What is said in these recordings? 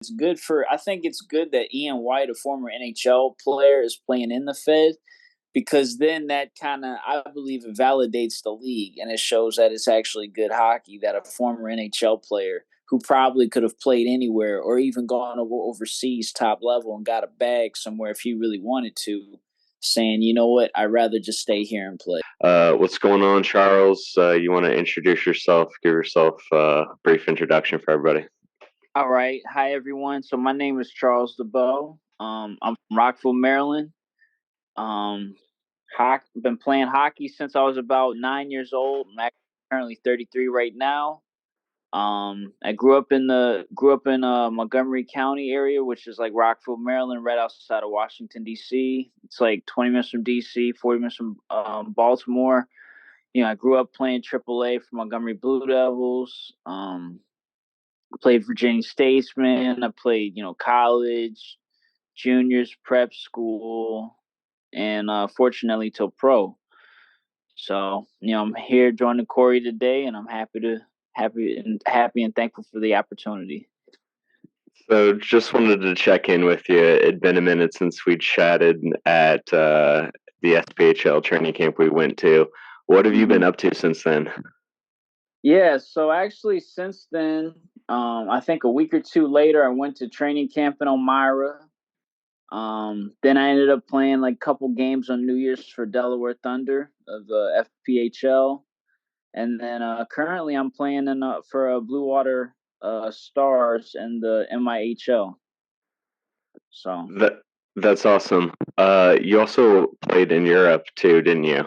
it's good for. I think it's good that Ian White, a former NHL player, is playing in the Fed because then that kind of, I believe, it validates the league and it shows that it's actually good hockey that a former NHL player who probably could have played anywhere or even gone overseas top level and got a bag somewhere if he really wanted to, saying, you know what, I'd rather just stay here and play. What's going on, Charles? You want to introduce yourself? Give yourself a brief introduction for everybody. All right. Hi, everyone. So my name is Charles DeBow. I'm from Rockville, Maryland. Um, been playing hockey since I was about 9 years old. I'm currently 33 right now. I grew up in Montgomery County area, which is like Rockville, Maryland, right outside of Washington D.C. It's like 20 minutes from D.C., 40 minutes from Baltimore. I grew up playing AAA for Montgomery Blue Devils. Played Virginia Statesman. I played college, juniors, prep school, and fortunately till pro. So I'm here joining Corey today, and I'm happy and thankful for the opportunity. So, just wanted to check in with you. It'd been a minute since we chatted at the SPHL training camp we went to. What have you been up to since then? Yeah, so actually, since then, I think a week or two later, I went to training camp in Elmira. Then I ended up playing like a couple games on New Year's for Delaware Thunder of the FPHL, and then currently I'm playing for Blue Water Stars and the MIHL. So That's awesome. You also played in Europe too, didn't you?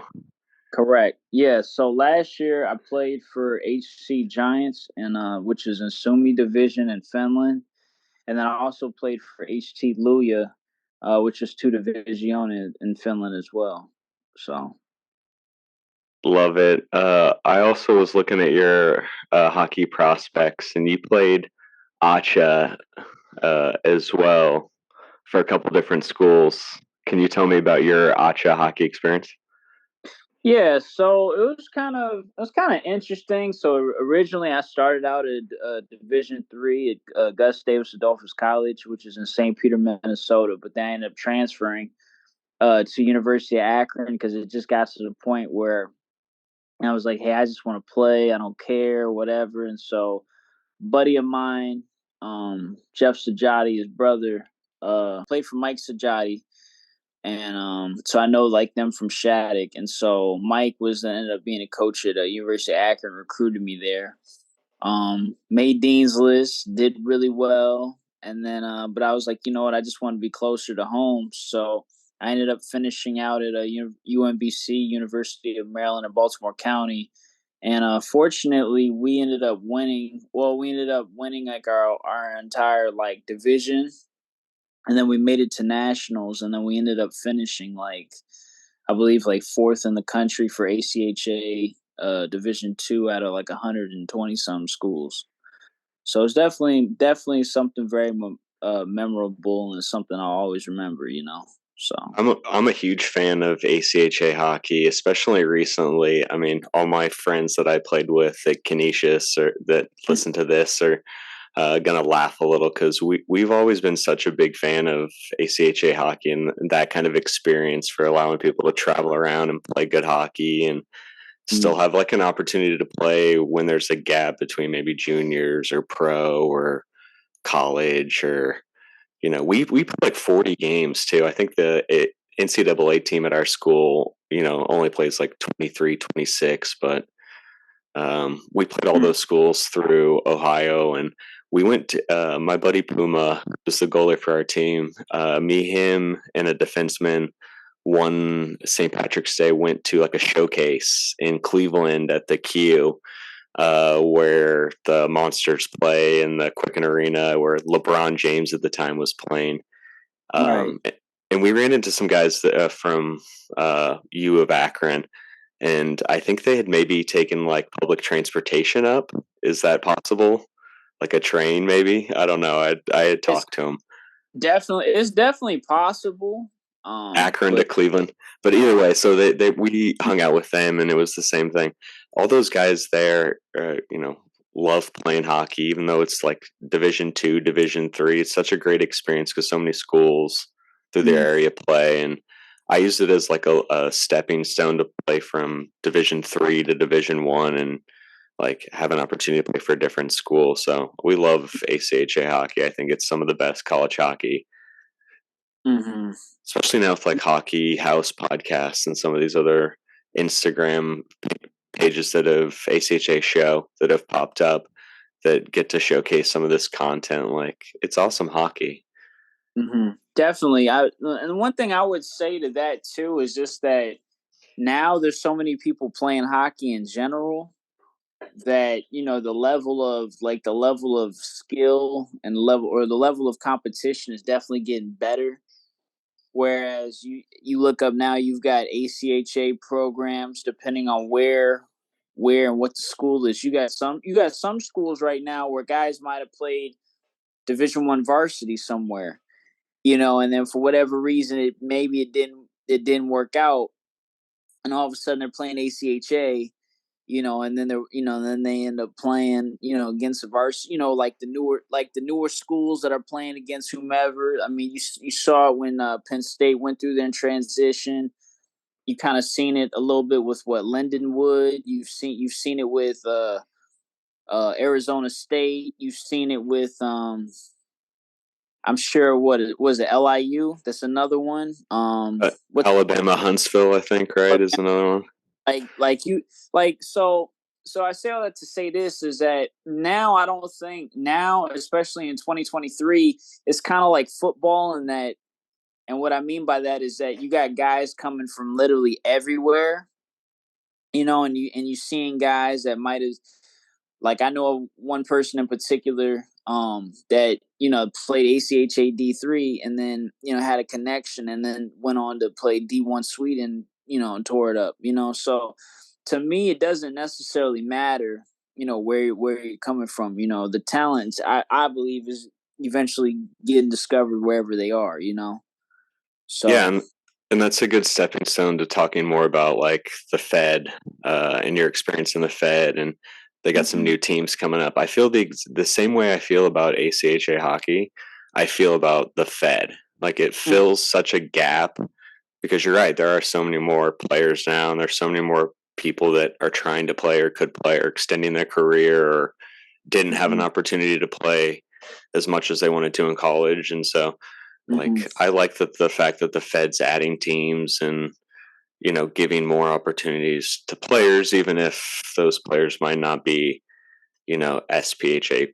correct, yeah. So last year I played for HC Giants, and which is in Sumi Division in Finland, and then I also played for HT Luja, which is two division in Finland as well. So. Love it. I also was looking at your hockey prospects, and you played acha as well for a couple different schools. Can you tell me about your acha hockey experience? Yeah, so it was kind of interesting. So originally, I started out at Division III at Gus Davis Adolphus College, which is in St. Peter, Minnesota. But then I ended up transferring to University of Akron because it just got to the point where I was like, "Hey, I just want to play. I don't care, whatever." And so, buddy of mine, Jeff Sajati, his brother, played for Mike Sajati, and so I know like them from Shattuck, and so Mike was ended up being a coach at University of Akron, recruited me there. Made Dean's List, did really well, and then but I was like, you know what, I just want to be closer to home, so I ended up finishing out at UMBC, University of Maryland in Baltimore County. And fortunately, we ended up winning. Well, we ended up winning like our entire like division, and then we made it to nationals, and then we ended up finishing like I believe like fourth in the country for ACHA Division II out of like 120 some schools. So it's definitely something very memorable and something I'll always remember. So. I'm a huge fan of ACHA hockey, especially recently. I mean, all my friends that I played with at Canisius or that listen to this are gonna laugh a little because we've always been such a big fan of ACHA hockey and that kind of experience for allowing people to travel around and play good hockey and still have like an opportunity to play when there's a gap between maybe juniors or pro or college or we played like 40 games too. I think the NCAA team at our school only plays like 23, 26, but we played all those schools through Ohio, and we went to my buddy Puma was the goalie for our team. Me, him, and a defenseman. One St. Patrick's Day went to like a showcase in Cleveland at the Q, where the Monsters play in the Quicken Arena, where LeBron James at the time was playing. Right. And we ran into some guys from U of Akron, and I think they had maybe taken like public transportation up. Is that possible? Like a train, maybe? I don't know. I had It's talked to him. definitely possible. Akron to But Cleveland, but either way, so we hung out with them, and it was the same thing. All those guys there, love playing hockey, even though it's like Division 2, Division 3. It's such a great experience because so many schools through the Mm, area play, and I use it as like a stepping stone to play from Division 3 to Division 1, and like have an opportunity to play for a different school. So we love ACHA hockey. I think it's some of the best college hockey, mm-hmm. especially now with like Hockey House podcasts and some of these other Instagram pages that have ACHA show that have popped up that get to showcase some of this content. Like, it's awesome hockey. Mm-hmm. Definitely. And one thing I would say to that too is just that now there's so many people playing hockey in general that the level of skill and the level of competition is definitely getting better. Whereas you look up now, you've got ACHA programs depending on where and what the school is. You got some schools right now where guys might have played Division 1 varsity somewhere, and then for whatever reason it didn't work out, and all of a sudden they're playing ACHA, and then they end up playing, against the varsity, like the newer schools that are playing against whomever. I mean, you saw it when Penn State went through their transition. You kind of seen it a little bit with what Lindenwood. You've seen it with Arizona State. You've seen it with I'm sure what it was, it LIU. That's another one. What Alabama Huntsville, I think, right, is another one. like you like so I say all that to say this is that now I don't think now, especially in 2023, it's kind of like football, and that and what I mean by that is that you got guys coming from literally everywhere, and you seeing guys that might have, like, I know one person in particular that played ACHA D3, and then had a connection, and then went on to play D1 Sweden, and tore it up. So to me, it doesn't necessarily matter, where you're coming from. The talent, I believe, is eventually getting discovered wherever they are. Yeah, So. and that's a good stepping stone to talking more about like the Fed and your experience in the Fed, and they got some Mhm, new teams coming up. I feel the same way I feel about ACHA hockey. I feel about the Fed. Like, it mhm, fills such a gap because you're right. There are so many more players now, and there's so many more people that are trying to play or could play or extending their career or didn't have an mhm, opportunity to play as much as they wanted to in college. And so, mhm, like, I like the fact that the Fed's adding teams and giving more opportunities to players, even if those players might not be SPHA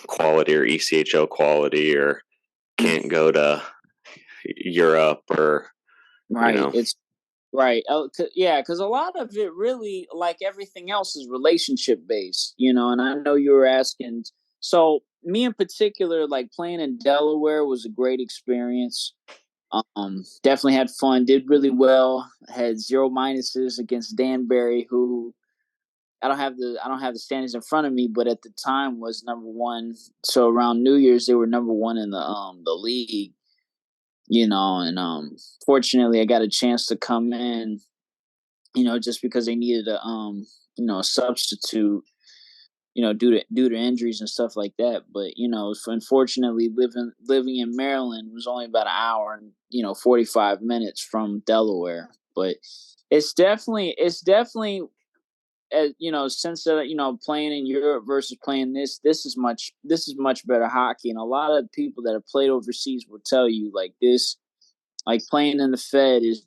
quality or ECHO quality, or mhm. can't go to Europe, or you Right. know It's right. Yeah, because a lot of it really, like everything else, is relationship based, and I know you were asking. So, me in particular, like playing in Delaware was a great experience. Definitely had fun, did really well, had zero minuses against Danbury, who I don't have the standings in front of me, but at the time was number one. So around New Year's, they were number one in the league, and fortunately I got a chance to come in, just because they needed a substitute, due to injuries and stuff like that. But unfortunately, living in Maryland was only about an hour and 45 minutes from Delaware. But it's definitely since playing in Europe versus playing this is much better hockey, and a lot of people that have played overseas will tell you, like, this, like, playing in the Fed is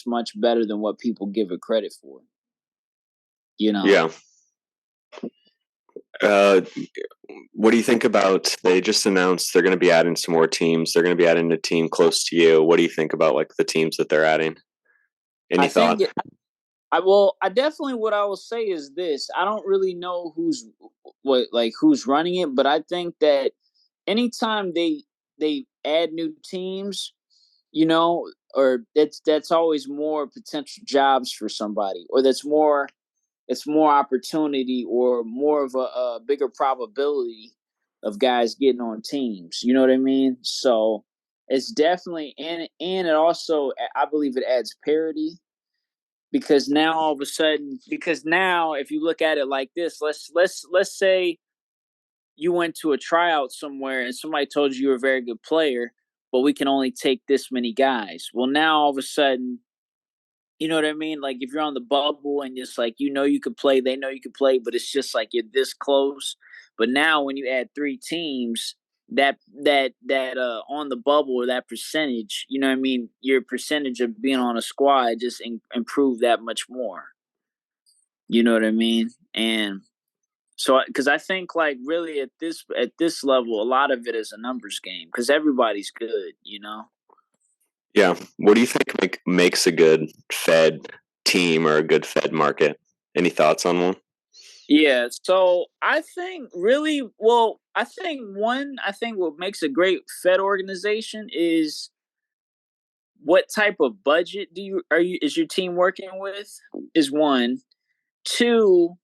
much better than what people give it credit for. You know. yeah. uh, what do you think about, they just announced they're going to be adding some more teams, they're going to be adding a team close to you. What do you think about like the teams that they're adding? Any I think thought? I definitely, what I will say is this: I don't really know who's running it, but I think that anytime they add new teams, or that's always more potential jobs for somebody, or it's more opportunity, or more of a bigger probability of guys getting on teams. You know what I mean? So it's definitely, and it also, I believe, it adds parity. because now all of a sudden, because now if you look at it like this, let's say you went to a tryout somewhere and somebody told you you're a very good player, but we can only take this many guys. Well, now all of a sudden, you know what I mean? Like if you're on the bubble and just like you could play, they know you could play, but it's just like you're this close. But now when you add three teams, that on the bubble or that percentage, you know what I mean? Your percentage of being on a squad just improve that much more. You know what I mean? And so, because I think like really at this level, a lot of it is a numbers game because everybody's good. Yeah. What do you think makes a good Fed team or a good Fed market? Any thoughts on one? Yeah, so I think really well, I think what makes a great Fed organization is what type of budget is your team working with is one. Two,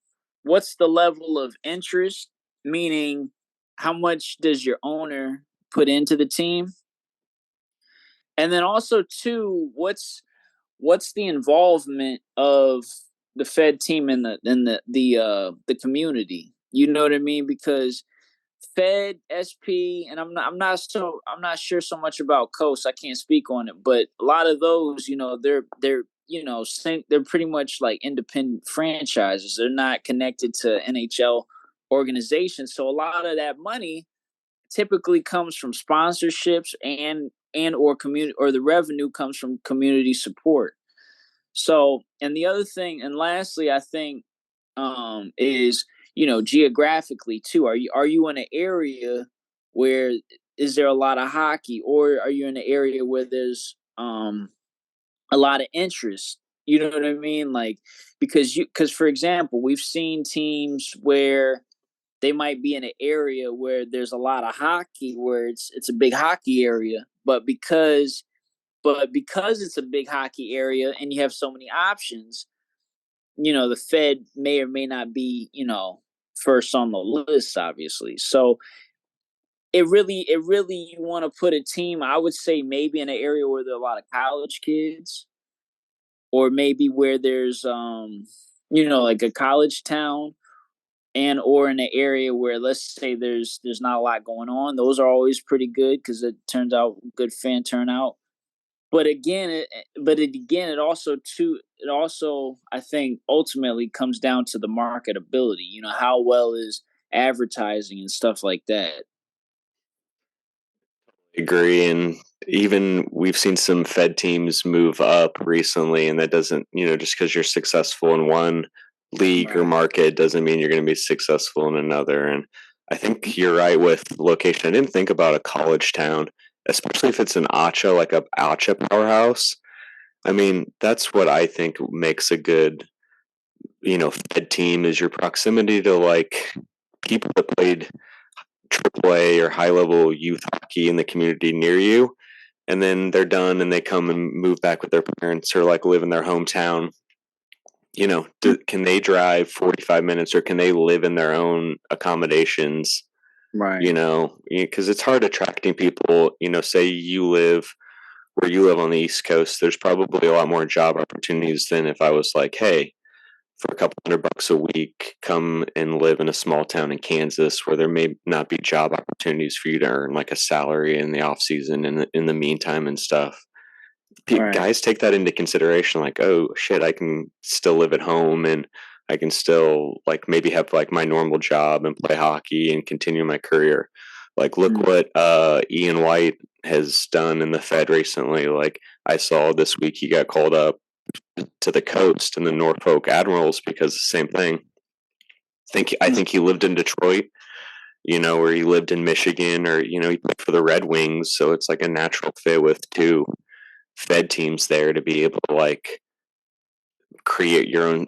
what's the level of interest, meaning how much does your owner put into the team? And then also two, what's the involvement of the Fed team in the community? You know what I mean? Because Fed, SP, and I'm not sure so much about Coast. I can't speak on it, but a lot of those, they're pretty much like independent franchises. They're not connected to NHL organizations, so a lot of that money typically comes from sponsorships and or community, or the revenue comes from community support. So, and the other thing, and lastly, I think is geographically too. Are you in an area where is there a lot of hockey, or are you in an area where there's a lot of interest? You know what I mean? Like because for example, we've seen teams where they might be in an area where there's a lot of hockey, where it's a big hockey area, but because it's a big hockey area and you have so many options, the Fed may or may not be, first on the list, obviously. So it really, you want to put a team, I would say maybe in an area where there are a lot of college kids, or maybe where there's, like a college town, and or in an area where let's say there's not a lot going on. Those are always pretty good because it turns out good fan turnout. But again, it I think ultimately comes down to the marketability. How well is advertising and stuff like that. Agree. And even we've seen some Fed teams move up recently, and that doesn't, just because you're successful in one league or Right. market doesn't mean you're going to be successful in another. And I think you're right with location. I didn't think about a college town, especially if it's an acha, like a acha powerhouse. I mean, that's what I think makes a good, Fed team is your proximity to like people that played AAA or high level youth hockey in the community near you, and then they're done and they come and move back with their parents or like live in their hometown. Can they drive 45 minutes, or can they live in their own accommodations? Right. Because it's hard attracting people. Say you live where you live on the East Coast, there's probably a lot more job opportunities than if I was like, hey, for a couple $100 a week, come and live in a small town in Kansas where there may not be job opportunities for you to earn like a salary in the off season and in the meantime and stuff. Right. Guys take that into consideration, like, oh shit, I can still live at home and I can still like maybe have like my normal job and play hockey and continue my career. Like, look Mm. what Ian White has done in the Fed recently. Like, I saw this week he got called up to the coast and the Norfolk Admirals because the same thing. I think he lived in Detroit, or he lived in Michigan, or he played for the Red Wings, so it's like a natural fit with two Fed teams there to be able to like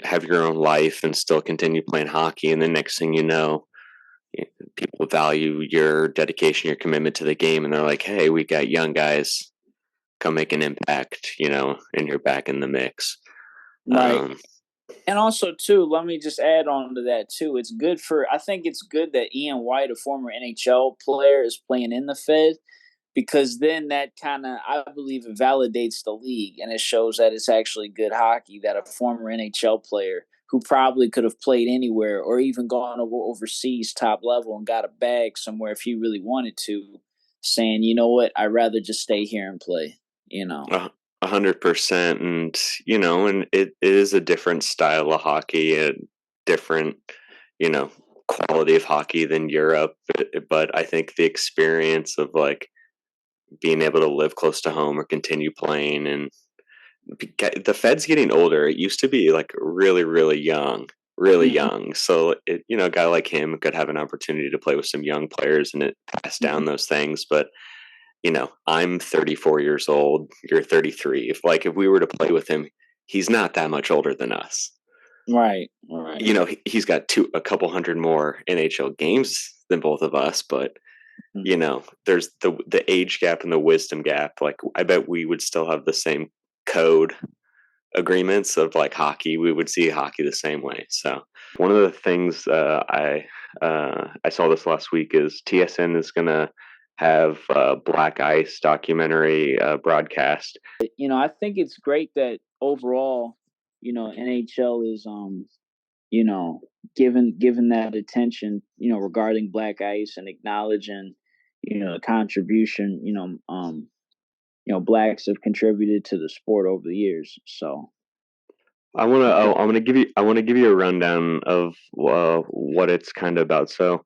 have your own life and still continue playing hockey. And the next thing you know, people value your dedication, your commitment to the game, and they're like, "Hey, we got young guys, come make an impact," and you're back in the mix. Right. Um, And also too, let me just add on to that too. I think it's good that Ian White, a former NHL player, is playing in the Fed, because then that kind of, I believe, it validates the league and it shows that it's actually good hockey, that a former NHL player who probably could have played anywhere or even gone overseas top level and got a bag somewhere if he really wanted to, saying, you know what, I'd rather just stay here and play, you know. 100%, and and it is a different style of hockey, a different, you know, quality of hockey than Europe. But I think the experience of like being able to live close to home or continue playing, and the Fed's getting older. It used to be like really, really Hmm. young. So a guy like him could have an opportunity to play with some young players and it pass Hmm. down those things. But I'm 34 years old. You're 33. If we were to play with him, he's not that much older than us. Right, right. He's got a couple hundred more NHL games than both of us, but Mhm. there's the age gap and the wisdom gap. Like I bet we would still have the same code agreements of like hockey. We would see hockey the same way. So one of the things I saw this last week is TSN is gonna have Black Ice documentary broadcast. I think it's great that overall, NHL is you know, given that attention, regarding Black Ice and acknowledging, the contribution, blacks have contributed to the sport over the years. So I think. I want to give you a rundown of what it's kind of about. So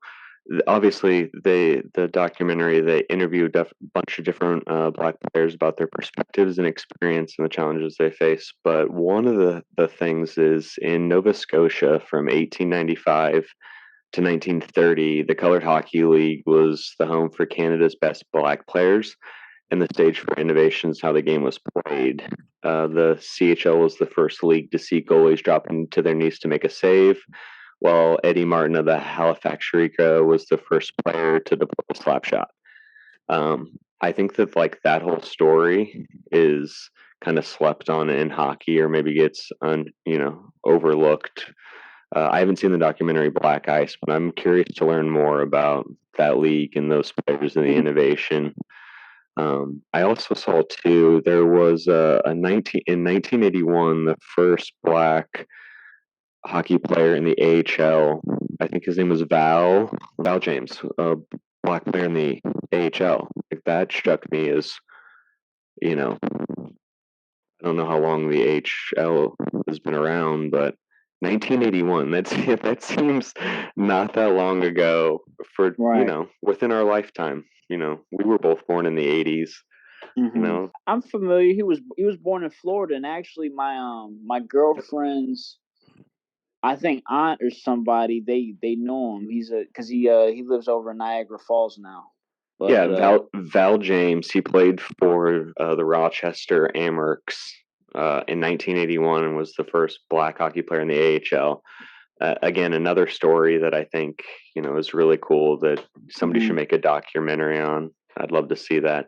obviously the documentary they interviewed a bunch of different black players about their perspectives and experience and the challenges they face. But one of the things is in Nova Scotia from 1895 to 1930, the Colored Hockey League was the home for Canada's best black players and the stage for innovations how the game was played. The CHL was the first league to see goalies dropping to their knees to make a save, while Eddie Martin of the Halifax Shrika was the first player to deploy a slap shot. I think that like that whole story is kind of slept on in hockey, or maybe gets overlooked. I haven't seen the documentary Black Ice, but I'm curious to learn more about that league and those players and the Mhm. innovation. I also saw too there was a 1981 the first black hockey player in the AHL. I think his name was Val James, a black player in the AHL. Like that struck me as you know I don't know how long the AHL has been around, but 1981. That seems not that long ago for Right. within our lifetime. We were both born in the 80s. You Hmm. know, I'm familiar. He was born in Florida, and actually, my girlfriend's, I think, aunt or somebody, they know him. He's a because he lives over in Niagara Falls now. Yeah, But Val James. He played for the Rochester Amherst in 1981 and was the first black hockey player in the AHL. Again, another story that I think is really cool that somebody should mhm. make a documentary on. I'd love to see that.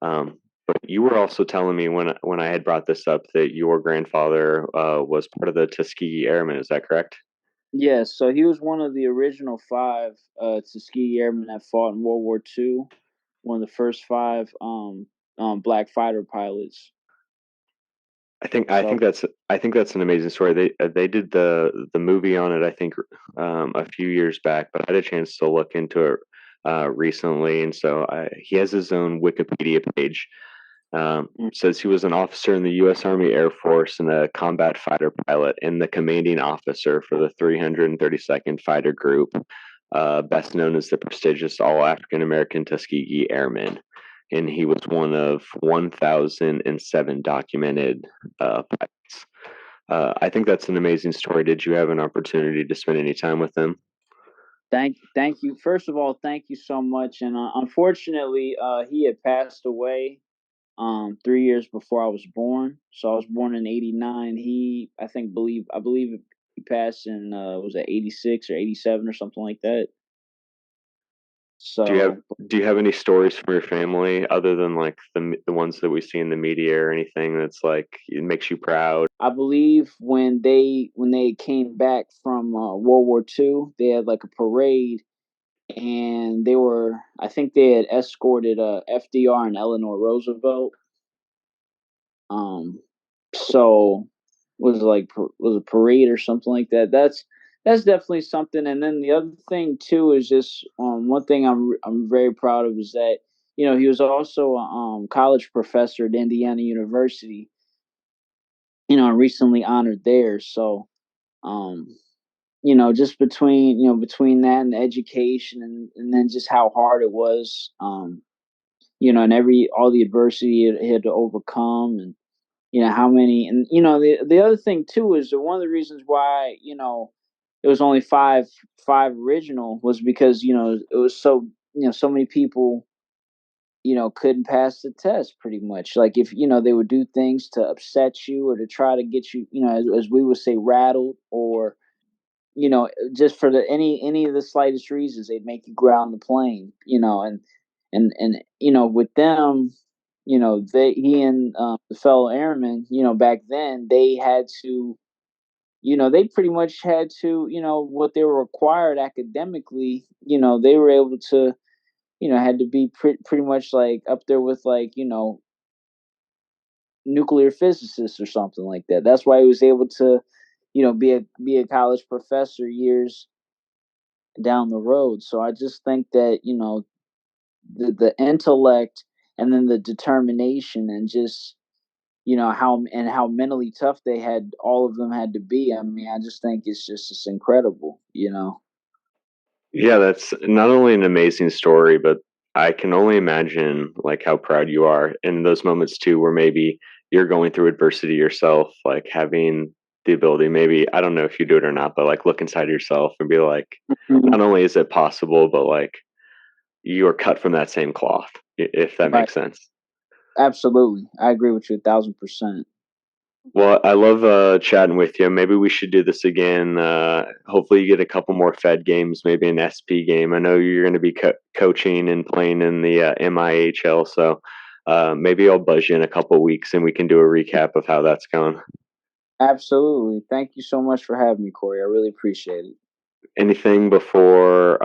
But you were also telling me when I had brought this up that your grandfather was part of the Tuskegee Airmen. Is that correct? Yes, so he was one of the original five Tuskegee Airmen that fought in World War II. One of the first five black fighter pilots. So I think that's an amazing story. They did the movie on it. I think a few years back, but I had a chance to look into it recently, and so he has his own Wikipedia page. Says he was an officer in the U.S. Army Air Force and a combat fighter pilot, and the commanding officer for the 332nd Fighter Group, best known as the prestigious All African American Tuskegee Airmen. And he was one of 1,007 documented pilots. I think that's an amazing story. Did you have an opportunity to spend any time with him? thank you. First of all, thank you so much. And unfortunately, he had passed away 3 years before I was born. So I was born in '89. I believe he passed in was it '86 or '87 or something like that. Do you have So do you have any stories from your family other than like the ones that we see in the media or anything that's like it makes you proud? I believe when they came back from World War II, they had like a parade and they were, I think they had escorted FDR and Eleanor Roosevelt. Um, so was like was a parade or something like that. That's definitely something. And then the other thing too is just one thing I'm very proud of is that he was also a college professor at Indiana University. Recently honored there. So um, just between that and education and then just how hard it was. And all the adversity it had to overcome and how many and the other thing too is that one of the reasons why it was only five original was because it was so so many people couldn't pass the test pretty much, like if they would do things to upset you or to try to get you, as we would say, rattled, or just for any of the slightest reasons they'd make you ground the plane, and with them, he and the fellow airmen, back then they had to, they pretty much had to, what they were required academically, they were able to, had to be pretty much like up there with like, nuclear physicists or something like that. That's why he was able to, be a college professor years down the road. So I just think that, the intellect and then the determination and just how mentally tough they had, all of them had to be. I mean, I just think it's incredible. Yeah, that's not only an amazing story, but I can only imagine like how proud you are in those moments too, where maybe you're going through adversity yourself, like having the ability, maybe I don't know if you do it or not, but like look inside yourself and be like, Mhm. not only is it possible, but like you are cut from that same cloth, if that Right. makes sense. Absolutely, I agree with you 1,000%. Well, I love chatting with you. Maybe we should do this again. Hopefully, you get a couple more Fed games, maybe an SP game. I know you're going to be coaching and playing in the MIHL, so maybe I'll buzz you in a couple weeks and we can do a recap of how that's going. Absolutely. Thank you so much for having me, Corey. I really appreciate it. Anything before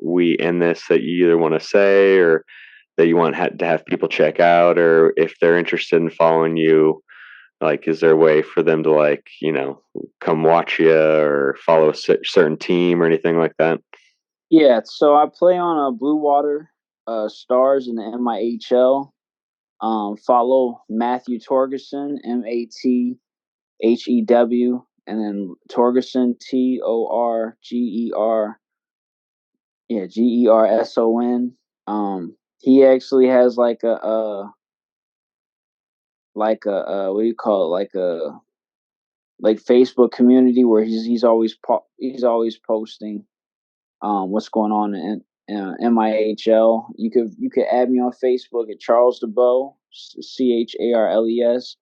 we end this that you either want to say or that you want to have people check out, or if they're interested in following you? Like, is there a way for them to like, come watch you or follow a certain team or anything like that? Yeah, so I play on Blue Water Stars in the MIHL. Follow Matthew Torgerson, Mathew, and then Torgerson, Torger. Yeah, Gerson. He actually has what do you call it? Like Facebook community where he's always posting what's going on in MIHL. You could add me on Facebook at Charles DeBow, Charles,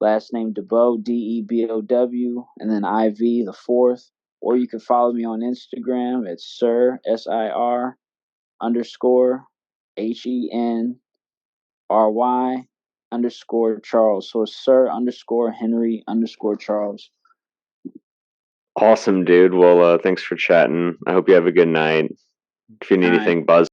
last name DeBow, Debow, and then IV the fourth. Or you can follow me on Instagram at Sir underscore HENRY underscore Charles. So it's Sir underscore Henry underscore Charles. Awesome, dude. Well, thanks for chatting. I hope you have a good night. If you need All right. anything, buzz